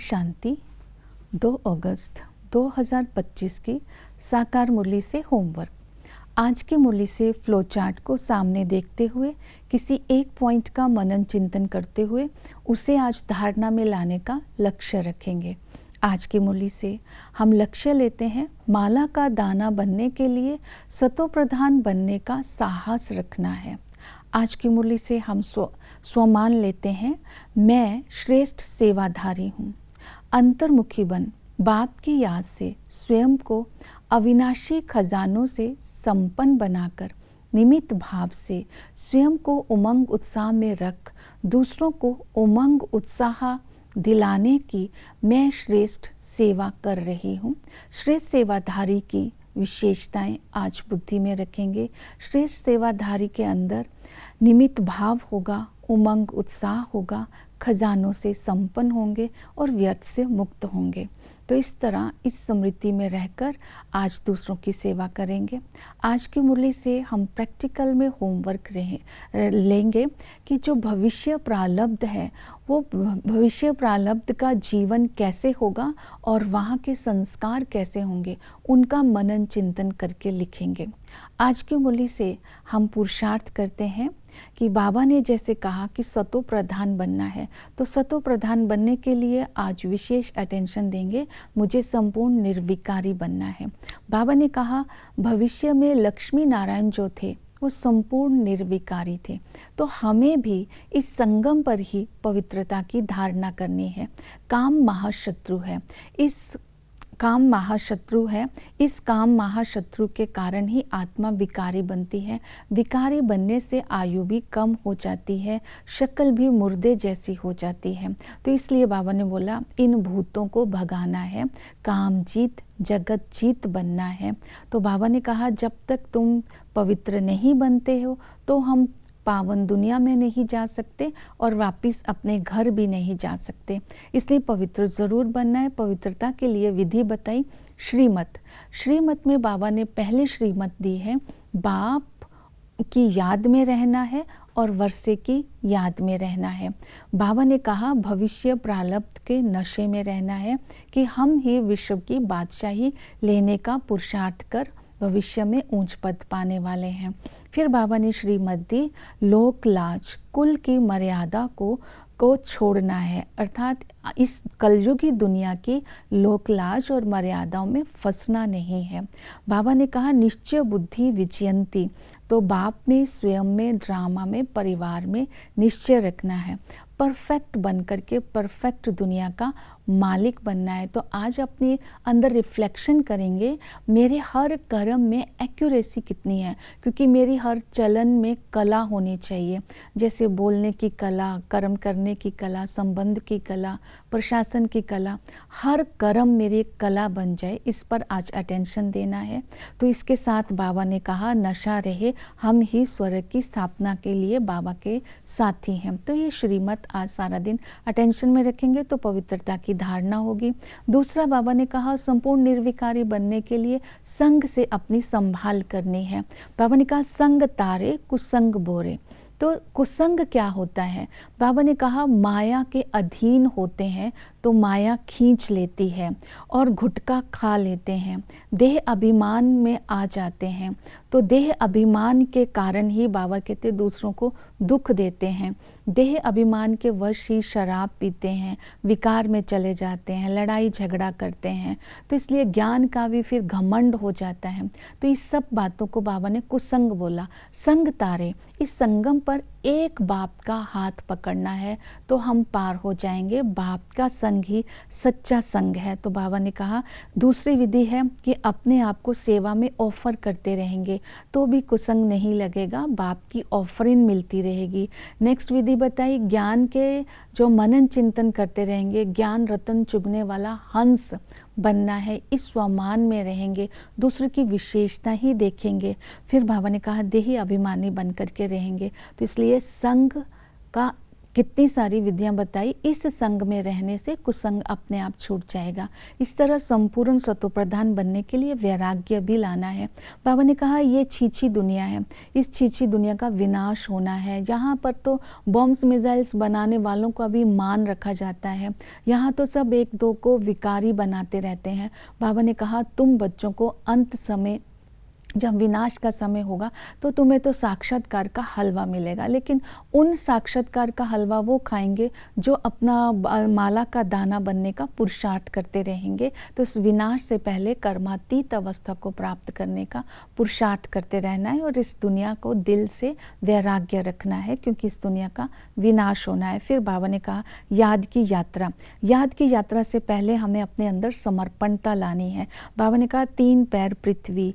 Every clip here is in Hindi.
शांति 2 अगस्त 2025 की साकार मुरली से होमवर्क। आज की मुरली से फ्लो चार्ट को सामने देखते हुए किसी एक पॉइंट का मनन चिंतन करते हुए उसे आज धारणा में लाने का लक्ष्य रखेंगे। आज की मुरली से हम लक्ष्य लेते हैं माला का दाना बनने के लिए सतो प्रधान बनने का साहस रखना है। आज की मुरली से हम स्वमान लेते हैं मैं श्रेष्ठ सेवाधारी हूँ। अंतर्मुखी बन बाप की याद से स्वयं को अविनाशी खजानों से संपन्न बनाकर निमित्त भाव से स्वयं को उमंग उत्साह में रख दूसरों को उमंग उत्साह दिलाने की मैं श्रेष्ठ सेवा कर रही हूँ। श्रेष्ठ सेवाधारी की विशेषताएं आज बुद्धि में रखेंगे। श्रेष्ठ सेवाधारी के अंदर निमित्त भाव होगा, उमंग उत्साह होगा, खजानों से संपन्न होंगे और व्यर्थ से मुक्त होंगे। तो इस तरह इस स्मृति में रहकर आज दूसरों की सेवा करेंगे। आज की मुरली से हम प्रैक्टिकल में होमवर्क लेंगे कि जो भविष्य प्रारब्ध है वो भविष्य प्रारब्ध का जीवन कैसे होगा और वहाँ के संस्कार कैसे होंगे, उनका मनन चिंतन करके लिखेंगे। आज की मुरली से हम पुरुषार्थ करते हैं कि बाबा ने जैसे कहा कि सतो प्रधान बनना है, तो सतो प्रधान बनने के लिए आज विशेष अटेंशन देंगे। मुझे संपूर्ण निर्विकारी बनना है। बाबा ने कहा भविष्य में लक्ष्मी नारायण जो थे वो संपूर्ण निर्विकारी थे, तो हमें भी इस संगम पर ही पवित्रता की धारणा करनी है। काम महाशत्रु है, इस काम महाशत्रु के कारण ही आत्मा विकारी बनती है। विकारी बनने से आयु भी कम हो जाती है, शक्ल भी मुर्दे जैसी हो जाती है। तो इसलिए बाबा ने बोला इन भूतों को भगाना है, काम जीत जगत जीत बनना है। तो बाबा ने कहा जब तक तुम पवित्र नहीं बनते हो तो हम पावन दुनिया में नहीं जा सकते और वापिस अपने घर भी नहीं जा सकते। इसलिए पवित्र ज़रूर बनना है। पवित्रता के लिए विधि बताई श्रीमत में बाबा ने पहले श्रीमत दी है बाप की याद में रहना है और वर्षे की याद में रहना है। बाबा ने कहा भविष्य प्रारब्ध के नशे में रहना है कि हम ही विश्व की बादशाही लेने का पुरुषार्थ कर भविष्य में ऊंच पद पाने वाले हैं। फिर बाबा ने श्रीमत दी लोक लाज कुल की मर्यादा को छोड़ना है, अर्थात इस कलयुगी दुनिया की लोक लाज और मर्यादाओं में फंसना नहीं है। बाबा ने कहा निश्चय बुद्धि विजयंती, तो बाप में, स्वयं में, ड्रामा में, परिवार में निश्चय रखना है। परफेक्ट बन करके परफेक्ट दुनिया का मालिक बनना है। तो आज अपने अंदर रिफ्लेक्शन करेंगे मेरे हर कर्म में एक्यूरेसी कितनी है, क्योंकि मेरी हर चलन में कला होनी चाहिए, जैसे बोलने की कला, कर्म करने की कला, संबंध की कला, प्रशासन की कला, हर कर्म मेरी कला बन जाए, इस पर आज अटेंशन देना है। तो इसके साथ बाबा ने कहा नशा रहे, हम ही स्वर्ग की स्थापना के लिए बाबा के साथी हैं। तो ये श्रीमत आज सारा दिन अटेंशन में रखेंगे तो पवित्रता की धारणा होगी। दूसरा बाबा ने कहा संपूर्ण निर्विकारी बनने के लिए संग से अपनी संभाल करनी है। बाबा ने कहा संग तारे कुसंग बोरे। तो कुसंग क्या होता है? बाबा ने कहा माया के अधीन होते हैं तो माया खींच लेती है और गुटखा खा लेते हैं, देह अभिमान में आ जाते हैं। तो देह अभिमान के कारण ही बाबा कहते दूसरों को दुख देते हैं। देह अभिमान के वश ही शराब पीते हैं, विकार में चले जाते हैं, लड़ाई झगड़ा करते हैं। तो इसलिए ज्ञान का भी फिर घमंड हो जाता है। तो इस सब बातों को बाबा ने कुसंग बोला। संग तारे, इस संगम पर एक बाप का हाथ पकड़ना है तो हम पार हो जाएंगे। बाप का संग ही सच्चा संग है। तो बाबा ने कहा दूसरी विधि है कि अपने आप को सेवा में ऑफर करते रहेंगे तो भी कुसंग नहीं लगेगा, बाप की ऑफरिंग मिलती रहेगी। नेक्स्ट विधि बताई ज्ञान के जो मनन चिंतन करते रहेंगे, ज्ञान रतन चुगने वाला हंस बनना है, इस स्वमान में रहेंगे, दूसरे की विशेषता ही देखेंगे। फिर बाबा ने कहा देही अभिमानी बन करके रहेंगे। तो इसलिए संग का कितनी सारी विधियां बताई। इस संग में रहने से कुसंग अपने आप छूट जाएगा। इस तरह संपूर्ण सतोप्रधान बनने के लिए वैराग्य भी लाना है। बाबा ने कहा ये छीछी दुनिया है, इस छीछी दुनिया का विनाश होना है। यहाँ पर तो बॉम्ब्स मिसाइल्स बनाने वालों का भी मान रखा जाता है। यहाँ तो सब एक दो को विकारी बनाते रहते हैं। बाबा ने कहा तुम बच्चों को अंत समय, जब विनाश का समय होगा तो तुम्हें तो साक्षात्कार का हलवा मिलेगा, लेकिन उन साक्षात्कार का हलवा वो खाएंगे जो अपना माला का दाना बनने का पुरुषार्थ करते रहेंगे। तो इस विनाश से पहले कर्मातीत अवस्था को प्राप्त करने का पुरुषार्थ करते रहना है और इस दुनिया को दिल से वैराग्य रखना है, क्योंकि इस दुनिया का विनाश होना है। फिर बाबा ने कहा याद की यात्रा। याद की यात्रा से पहले हमें अपने अंदर समर्पणता लानी है। बाबा ने कहा 3 पैर पृथ्वी,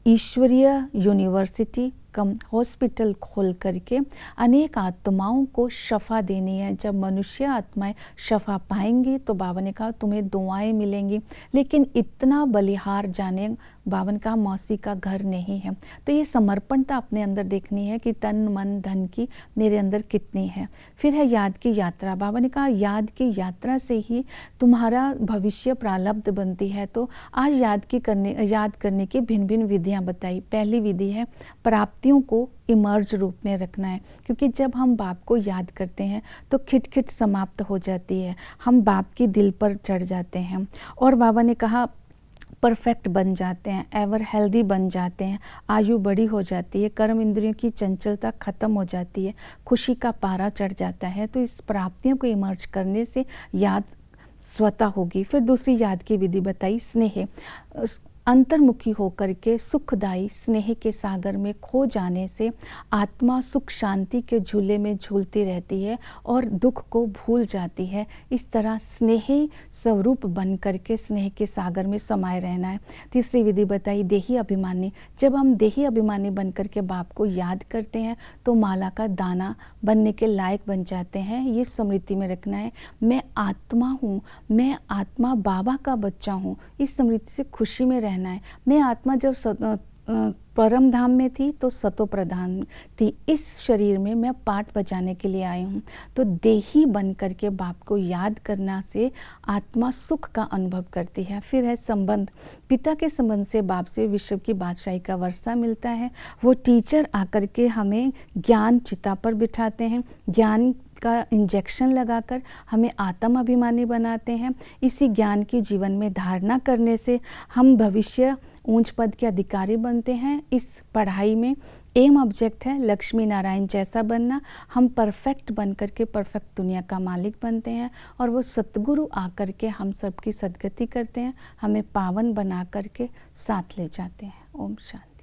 ईश्वरीय यूनिवर्सिटी कम हॉस्पिटल खोल करके अनेक आत्माओं को शफा देनी है। जब मनुष्य आत्माएं शफा पाएंगी तो बाबा ने कहा तुम्हें दुआएं मिलेंगी, लेकिन इतना बलिहार जाने बाबा ने कहा मौसी का घर नहीं है। तो ये समर्पणता अपने अंदर देखनी है कि तन मन धन की मेरे अंदर कितनी है। फिर है याद की यात्रा। बाबा ने कहा याद की यात्रा से ही तुम्हारा भविष्य प्रारब्ध बनती है। तो आज याद करने की भिन्न भिन्न विधियां बताई। पहली विधि है प्राप्तियों को इमर्ज रूप में रखना है, क्योंकि जब हम बाप को याद करते हैं तो खिटखिट समाप्त हो जाती है, हम बाप की दिल पर चढ़ जाते हैं और बाबा ने कहा परफेक्ट बन जाते हैं, एवर हेल्दी बन जाते हैं, आयु बड़ी हो जाती है, कर्म इंद्रियों की चंचलता खत्म हो जाती है, खुशी का पारा चढ़ जाता है। तो इस प्राप्तियों को इमर्ज करने से याद स्वतः होगी। फिर दूसरी याद की विधि बताई स्नेह। अंतर्मुखी होकर के सुखदायी स्नेह के सागर में खो जाने से आत्मा सुख शांति के झूले में झूलती रहती है और दुख को भूल जाती है। इस तरह स्नेह स्वरूप बन करके स्नेह के सागर में समाये रहना है। तीसरी विधि बताई देही अभिमानी। जब हम देही अभिमानी बन करके बाप को याद करते हैं तो माला का दाना बनने के लायक बन जाते हैं। ये स्मृति में रखना है, मैं आत्मा हूँ, मैं आत्मा बाबा का बच्चा हूँ। इस स्मृति से खुशी में रहना है। मैं आत्मा जब परम धाम में थी तो सतो प्रधान थी, इस शरीर में मैं पाठ बजाने के लिए आई हूँ। तो देही बन करके बाप को याद करना से आत्मा सुख का अनुभव करती है। फिर है संबंध। पिता के संबंध से बाप से विश्व की बादशाही का वर्षा मिलता है। वो टीचर आकर के हमें ज्ञान चिता पर बिठाते हैं, ज्ञान का इंजेक्शन लगाकर हमें आत्म अभिमानी बनाते हैं। इसी ज्ञान की जीवन में धारणा करने से हम भविष्य ऊंच पद के अधिकारी बनते हैं। इस पढ़ाई में एम ऑब्जेक्ट है लक्ष्मी नारायण जैसा बनना। हम परफेक्ट बन करके परफेक्ट दुनिया का मालिक बनते हैं और वो सतगुरु आकर के हम सबकी सदगति करते हैं, हमें पावन बना करके साथ ले जाते हैं। ओम शांति।